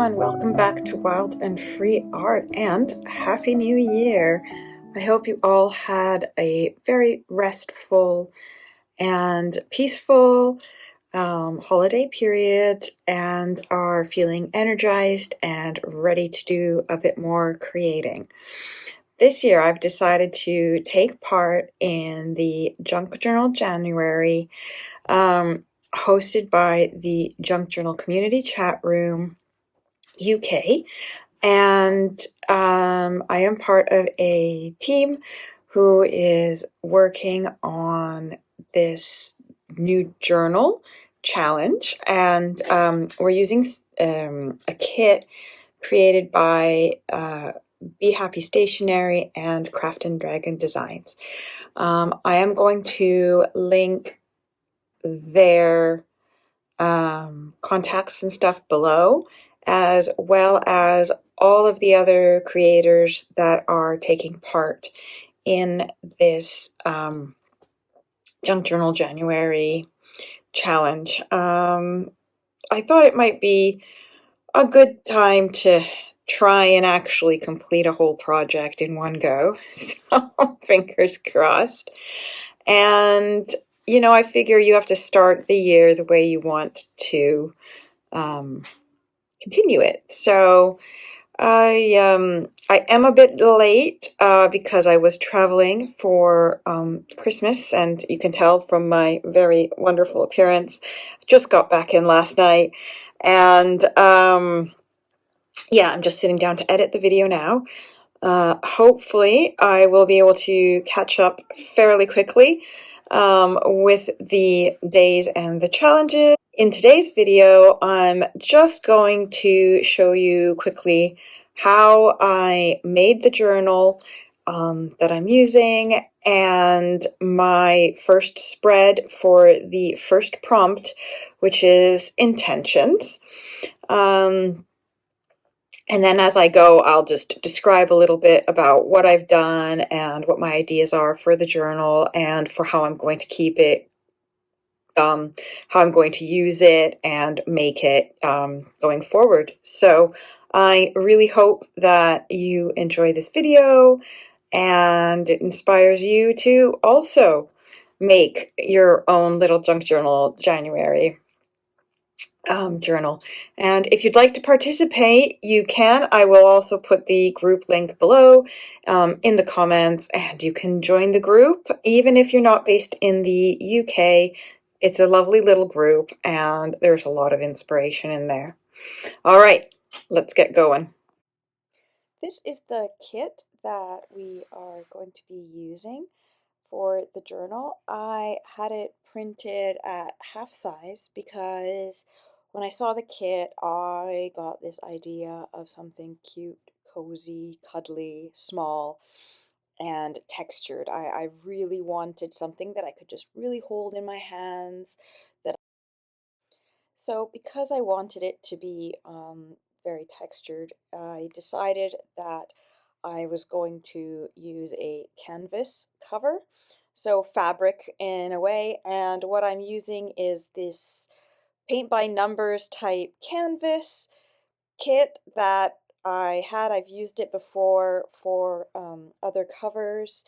everyone, welcome back to Wild and Free Art and Happy New Year. I hope you all had a very restful and peaceful holiday period and are feeling energized and ready to do a bit more creating. This year I've decided to take part in the Junk Journal January hosted by the Junk Journal Community Chatroom UK, and I am part of a team who is working on this new journal challenge, and we're using a kit created by Bee Happy Stationery and Craft and Dragon Designs. I am going to link their contacts and stuff below, as well as all of the other creators that are taking part in this Junk Journal January challenge. I thought it might be a good time to try and actually complete a whole project in one go, so fingers crossed. And I figure you have to start the year the way you want to continue it. So I am a bit late because I was traveling for Christmas, and you can tell from my very wonderful appearance. Just got back in last night, and yeah, I'm just sitting down to edit the video now. Hopefully I will be able to catch up fairly quickly with the days and the challenges. In today's video, I'm just going to show you quickly how I made the journal that I'm using, and my first spread for the first prompt, which is intentions. And then as I go, I'll just describe a little bit about what I've done and what my ideas are for the journal and for how I'm going to keep it, how I'm going to use it and make it going forward. So I really hope that you enjoy this video and it inspires you to also make your own little junk journal January journal. And if you'd like to participate, you can. I will also put the group link below in the comments, and you can join the group even if you're not based in the UK. It's a lovely little group, and there's a lot of inspiration in there. All right, let's get going. This is the kit that we are going to be using for the journal. I had it printed at half size because when I saw the kit, I got this idea of something cute, cozy, cuddly, small, and textured. I really wanted something that I could just really hold in my hands. So because I wanted it to be very textured, I decided that I was going to use a canvas cover, so fabric in a way, and what I'm using is this paint by numbers type canvas kit that I've used it before for other covers,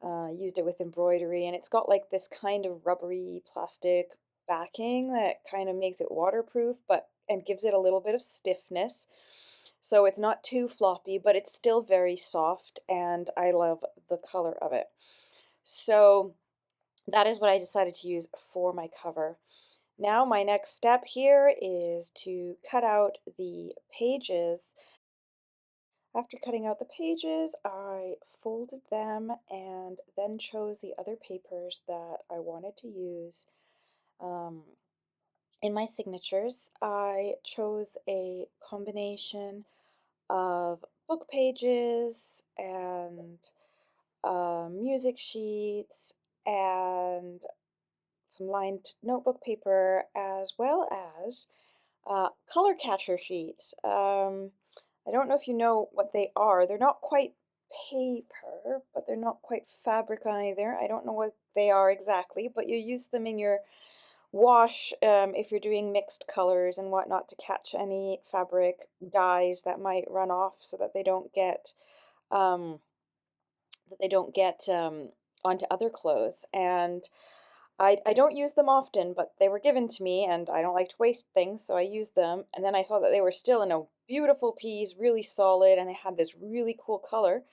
used it with embroidery, and it's got like this kind of rubbery plastic backing that kind of makes it waterproof and gives it a little bit of stiffness. So it's not too floppy, but it's still very soft, and I love the color of it. So that is what I decided to use for my cover. Now my next step here is to cut out the pages. After cutting out the pages, I folded them and then chose the other papers that I wanted to use. In my signatures, I chose a combination of book pages and music sheets and some lined notebook paper, as well as color catcher sheets. I don't know if you know what they are. They're not quite paper, but they're not quite fabric either. I don't know what they are exactly, but you use them in your wash if you're doing mixed colors and whatnot to catch any fabric dyes that might run off so that um, they don't get onto other clothes. And I don't use them often, but they were given to me and I don't like to waste things, so I used them. And then I saw that they were still in a beautiful piece, really solid, and they had this really cool color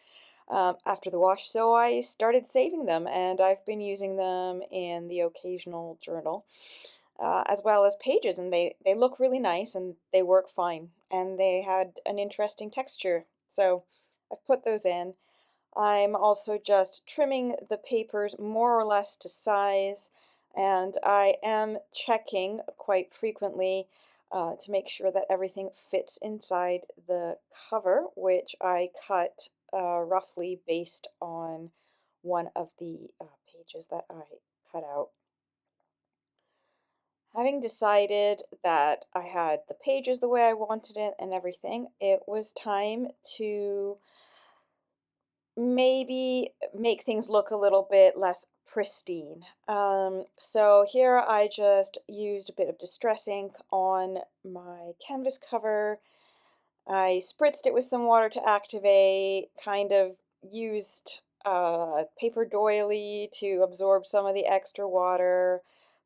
after the wash. So I started saving them and I've been using them in the occasional journal as well as pages, and they look really nice and they work fine and they had an interesting texture. So I've put those in. I'm also just trimming the papers more or less to size, and I am checking quite frequently to make sure that everything fits inside the cover, which I cut roughly based on one of the pages that I cut out. Having decided that I had the pages the way I wanted it and everything, it was time to maybe make things look a little bit less pristine. So here I just used a bit of distress ink on my canvas cover. I spritzed it with some water to activate, kind of used paper doily to absorb some of the extra water,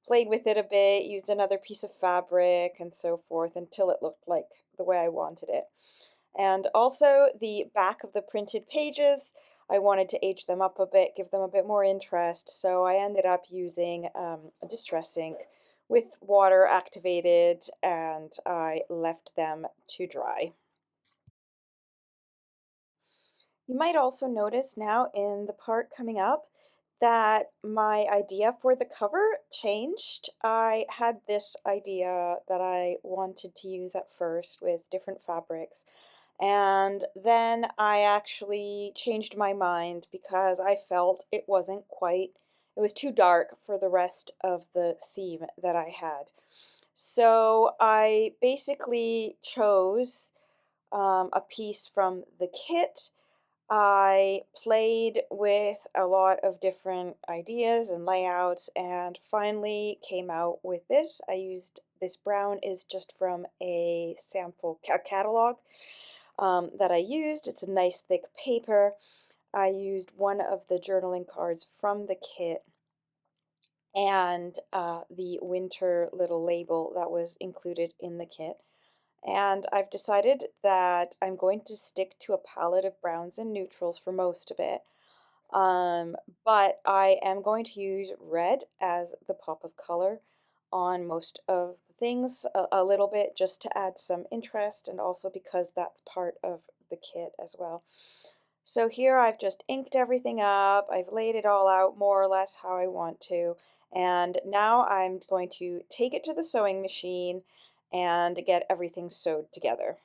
played with it a bit, used another piece of fabric and so forth until it looked like the way I wanted it. And also the back of the printed pages, I wanted to age them up a bit, give them a bit more interest, so I ended up using a distress ink with water activated and I left them to dry. You might also notice now in the part coming up that my idea for the cover changed. I had this idea that I wanted to use at first with different fabrics, and then I actually changed my mind because I felt it wasn't quite, it was too dark for the rest of the theme that I had. So I basically chose a piece from the kit. I played with a lot of different ideas and layouts and finally came out with this. I used this brown is just from a sample catalog that I used. It's a nice thick paper. I used one of the journaling cards from the kit and the winter little label that was included in the kit. And I've decided that I'm going to stick to a palette of browns and neutrals for most of it. Um, but I am going to use red as the pop of color on most of the things a little bit just to add some interest and also because that's part of the kit as well. So here I've just inked everything up, I've laid it all out more or less how I want to, and now I'm going to take it to the sewing machine and get everything sewed together.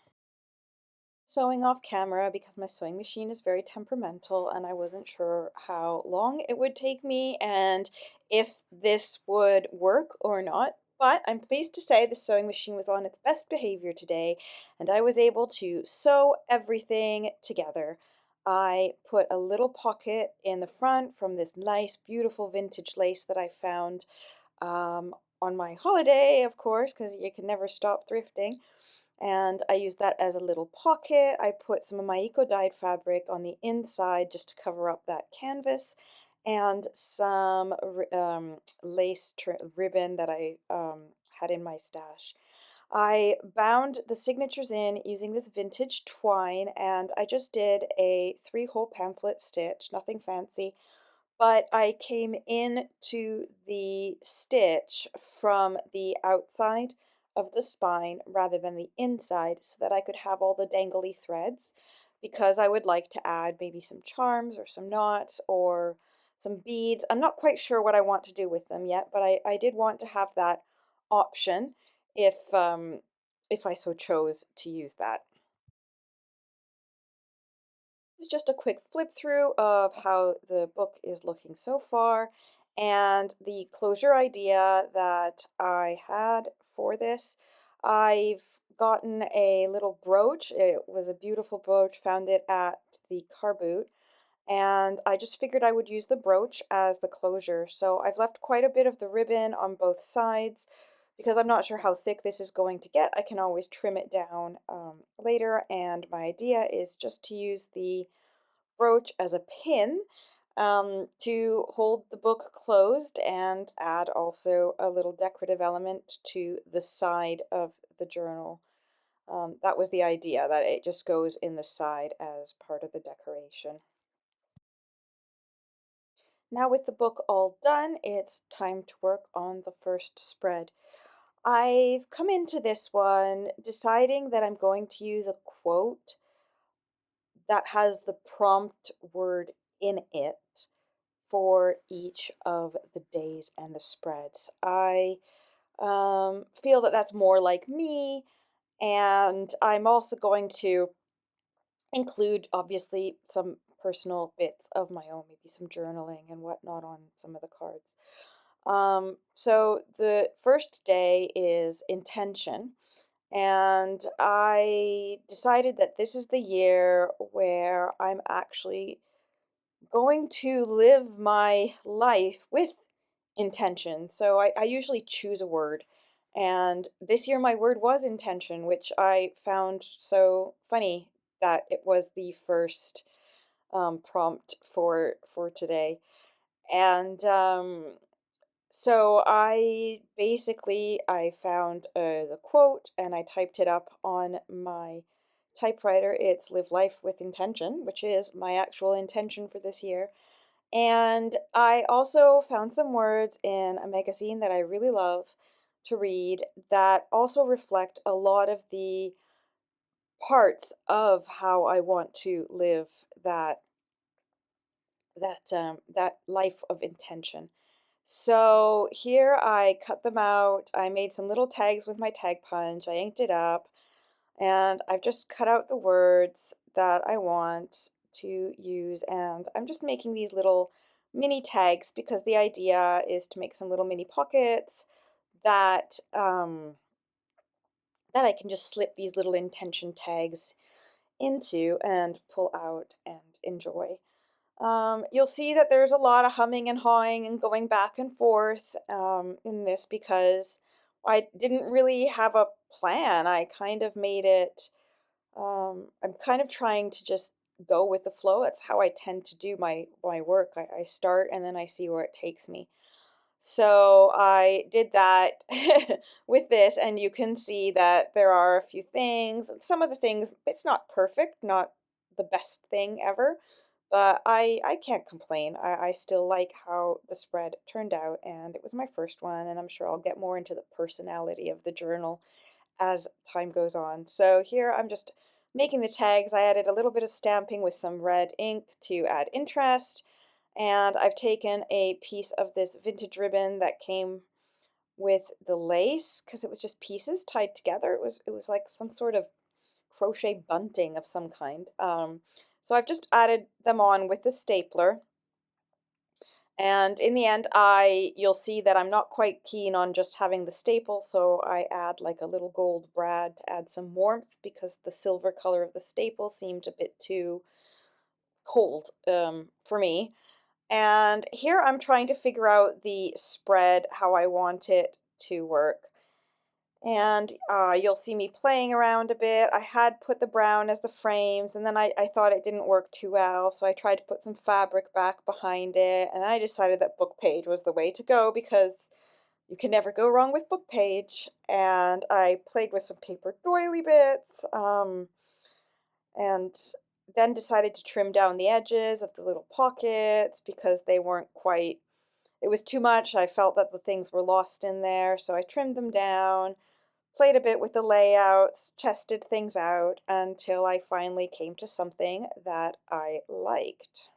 Sewing off camera because my sewing machine is very temperamental and I wasn't sure how long it would take me and if this would work or not. But I'm pleased to say the sewing machine was on its best behavior today and I was able to sew everything together. I put a little pocket in the front from this nice, beautiful vintage lace that I found on my holiday, of course, because you can never stop thrifting. And I used that as a little pocket. I put some of my eco-dyed fabric on the inside just to cover up that canvas and some lace ribbon that I had in my stash. I bound the signatures in using this vintage twine and I just did a 3-hole pamphlet stitch, nothing fancy, but I came into the stitch from the outside of the spine rather than the inside so that I could have all the dangly threads because I would like to add maybe some charms or some knots or some beads. I'm not quite sure what I want to do with them yet, but I did want to have that option if I so chose to use that. This is just a quick flip through of how the book is looking so far and the closure idea that I had for this. I've gotten a little brooch. It was a beautiful brooch, found it at the car boot, and I just figured I would use the brooch as the closure. So I've left quite a bit of the ribbon on both sides because I'm not sure how thick this is going to get. I can always trim it down later, and my idea is just to use the brooch as a pin to hold the book closed and add also a little decorative element to the side of the journal. That was the idea, that it just goes in the side as part of the decoration. Now with the book all done, it's time to work on the first spread. I've come into this one deciding that I'm going to use a quote that has the prompt word in it for each of the days and the spreads. I feel that that's more like me, and I'm also going to include, obviously, some personal bits of my own, maybe some journaling and whatnot on some of the cards. So the first day is intention, and I decided that this is the year where I'm actually going to live my life with intention. So I usually choose a word. And this year my word was intention, which I found so funny that it was the first prompt for today. And so I found the quote and I typed it up on my typewriter. It's live life with intention, which is my actual intention for this year. And I also found some words in a magazine that I really love to read that also reflect a lot of the parts of how I want to live that life of intention. So here I cut them out. I made some little tags with my tag punch. I inked it up, and I've just cut out the words that I want to use, and I'm just making these little mini tags because the idea is to make some little mini pockets that that I can just slip these little intention tags into and pull out and enjoy. You'll see that there's a lot of humming and hawing and going back and forth in this because I didn't really have a plan. I kind of made it, I'm kind of trying to just go with the flow. That's how I tend to do my work. I start and then I see where it takes me. So I did that with this, and you can see that there are a few things. Some of the things, it's not perfect, not the best thing ever, but I can't complain. I still like how the spread turned out, and it was my first one, and I'm sure I'll get more into the personality of the journal as time goes on. So here I'm just making the tags. I added a little bit of stamping with some red ink to add interest. And I've taken a piece of this vintage ribbon that came with the lace because it was just pieces tied together. It was like some sort of crochet bunting of some kind. So I've just added them on with the stapler. And in the end, you'll see that I'm not quite keen on just having the staple, so I add like a little gold brad to add some warmth because the silver color of the staple seemed a bit too cold for me. And here I'm trying to figure out the spread, how I want it to work. And you'll see me playing around a bit. I had put the brown as the frames, and then I thought it didn't work too well, so I tried to put some fabric back behind it, and then I decided that book page was the way to go because you can never go wrong with book page. And I played with some paper doily bits, and then decided to trim down the edges of the little pockets because they weren't quite, it was too much. I felt that the things were lost in there, so I trimmed them down, played a bit with the layouts, tested things out until I finally came to something that I liked.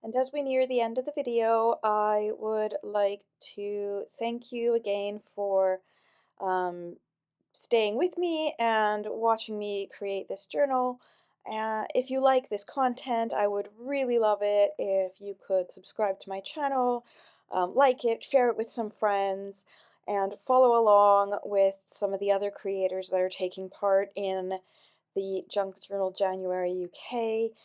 And as we near the end of the video, I would like to thank you again for um, staying with me and watching me create this journal. If you like this content, I would really love it if you could subscribe to my channel, like it, share it with some friends, and follow along with some of the other creators that are taking part in the Junk Journal January UK.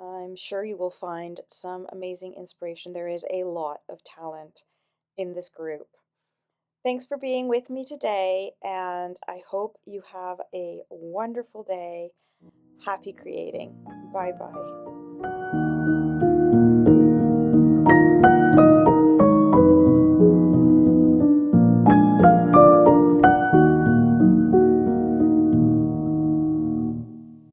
I'm sure you will find some amazing inspiration. There is a lot of talent in this group. Thanks for being with me today, and I hope you have a wonderful day. Happy creating. Bye bye.